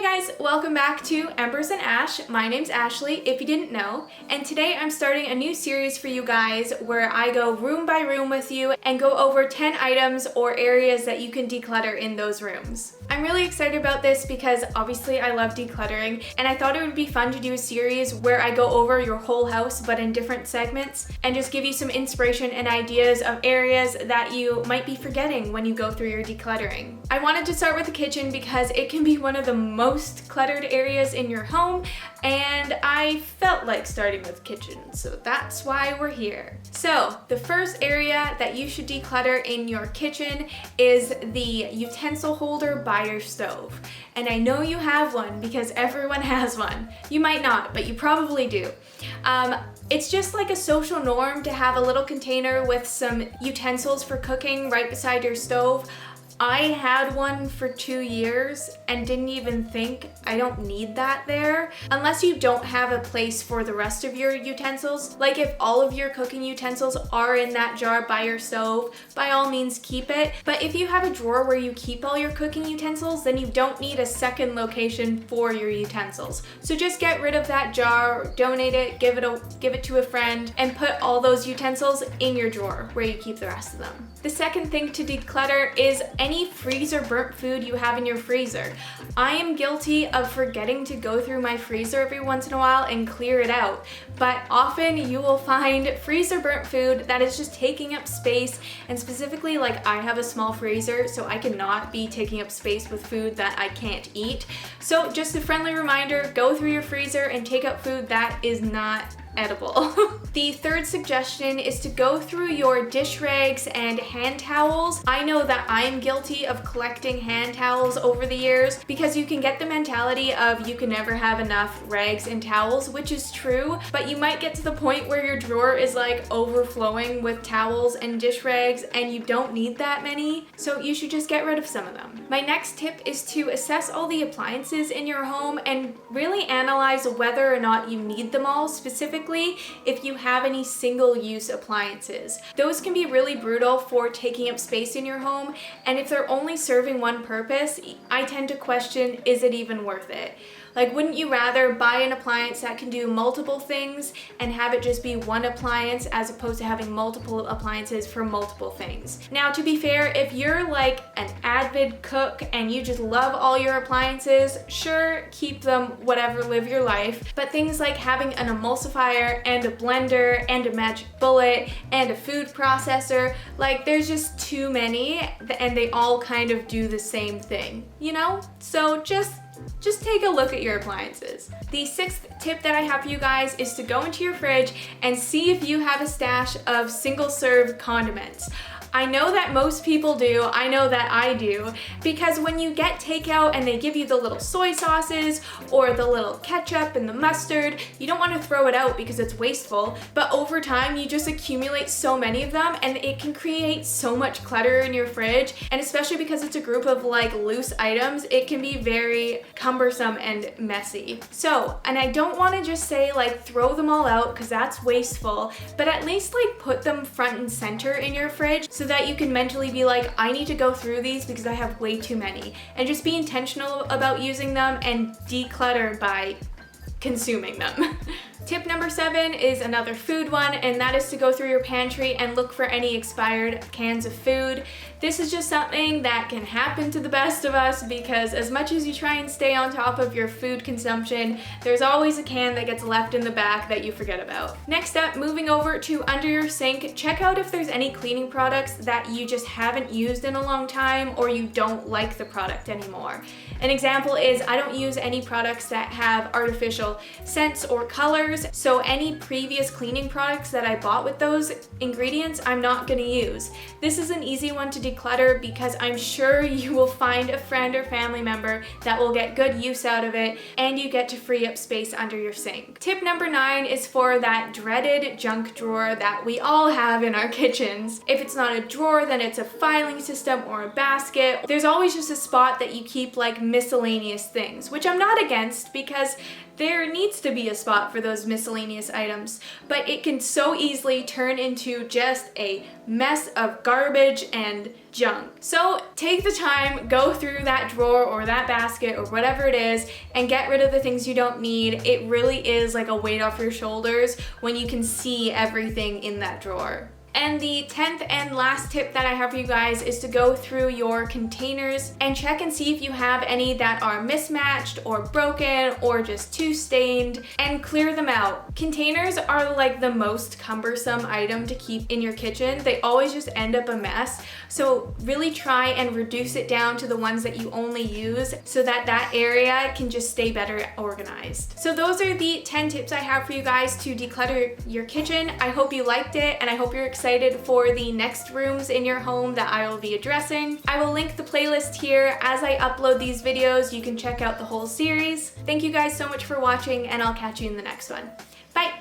guys, welcome back to Embers and Ash. My name's Ashley, if you didn't know, and today I'm starting a new series for you guys where I go room by room with you and go over 10 items or areas that you can declutter in those rooms. I'm really excited about this because obviously I love decluttering, and I thought it would be fun to do a series where I go over your whole house but in different segments and just give you some inspiration and ideas of areas that you might be forgetting when you go through your decluttering. I wanted to start with the kitchen because it can be one of the most cluttered areas in your home, and I felt like starting with kitchen, so that's why we're here. So the first area that you should declutter in your kitchen is the utensil holder by your stove. And I know you have one because everyone has one. You might not, but you probably do. It's just like a social norm to have a little container with some utensils for cooking right beside your stove. I had one for 2 years and didn't even think I don't need that there. Unless you don't have a place for the rest of your utensils. Like if all of your cooking utensils are in that jar by your stove, by all means keep it. But if you have a drawer where you keep all your cooking utensils, then you don't need a second location for your utensils. So just get rid of that jar, donate it, give it to a friend, and put all those utensils in your drawer where you keep the rest of them. The second thing to declutter is any freezer burnt food you have in your freezer. I am guilty of forgetting to go through my freezer every once in a while and clear it out, but often you will find freezer burnt food that is just taking up space, and specifically like I have a small freezer, so I cannot be taking up space with food that I can't eat. So just a friendly reminder, go through your freezer and take out food that is not edible. The third suggestion is to go through your dish rags and hand towels. I know that I'm guilty of collecting hand towels over the years because you can get the mentality of you can never have enough rags and towels, which is true, but you might get to the point where your drawer is like overflowing with towels and dish rags and you don't need that many, so you should just get rid of some of them. My next tip is to assess all the appliances in your home and really analyze whether or not you need them all, specifically if you have any single-use appliances. Those can be really brutal for taking up space in your home, and if they're only serving one purpose, I tend to question, is it even worth it? Like, wouldn't you rather buy an appliance that can do multiple things and have it just be one appliance as opposed to having multiple appliances for multiple things? Now, to be fair, if you're like an avid cook and you just love all your appliances, sure, keep them, whatever, live your life. But things like having an emulsifier and a blender and a magic bullet and a food processor, like there's just too many and they all kind of do the same thing, you know? So just take a look at your appliances. The sixth tip that I have for you guys is to go into your fridge and see if you have a stash of single-serve condiments. I know that most people do, I know that I do, because when you get takeout and they give you the little soy sauces or the little ketchup and the mustard, you don't want to throw it out because it's wasteful, but over time you just accumulate so many of them and it can create so much clutter in your fridge, and especially because it's a group of like loose items, it can be very cumbersome and messy. So, and I don't want to just say like throw them all out because that's wasteful, but at least like put them front and center in your fridge so that you can mentally be like, I need to go through these because I have way too many, and just be intentional about using them and declutter by consuming them. Tip number 7 is another food one, and that is to go through your pantry and look for any expired cans of food. This is just something that can happen to the best of us because as much as you try and stay on top of your food consumption, there's always a can that gets left in the back that you forget about. Next up, moving over to under your sink, check out if there's any cleaning products that you just haven't used in a long time or you don't like the product anymore. An example is I don't use any products that have artificial scents or colors, so any previous cleaning products that I bought with those ingredients, I'm not gonna use. This is an easy one to declutter because I'm sure you will find a friend or family member that will get good use out of it, and you get to free up space under your sink. Tip number 9 is for that dreaded junk drawer that we all have in our kitchens. If it's not a drawer, then it's a filing system or a basket. There's always just a spot that you keep like miscellaneous things, which I'm not against because there needs to be a spot for those miscellaneous items, but it can so easily turn into just a mess of garbage and junk. So take the time, go through that drawer or that basket or whatever it is and get rid of the things you don't need. It really is like a weight off your shoulders when you can see everything in that drawer. And the 10th and last tip that I have for you guys is to go through your containers and check and see if you have any that are mismatched or broken or just too stained, and clear them out. Containers are like the most cumbersome item to keep in your kitchen. They always just end up a mess. So really try and reduce it down to the ones that you only use so that that area can just stay better organized. So those are the 10 tips I have for you guys to declutter your kitchen. I hope you liked it, and I hope you're excited for the next rooms in your home that I will be addressing. I will link the playlist here. As I upload these videos, you can check out the whole series. Thank you guys so much for watching, and I'll catch you in the next one. Bye!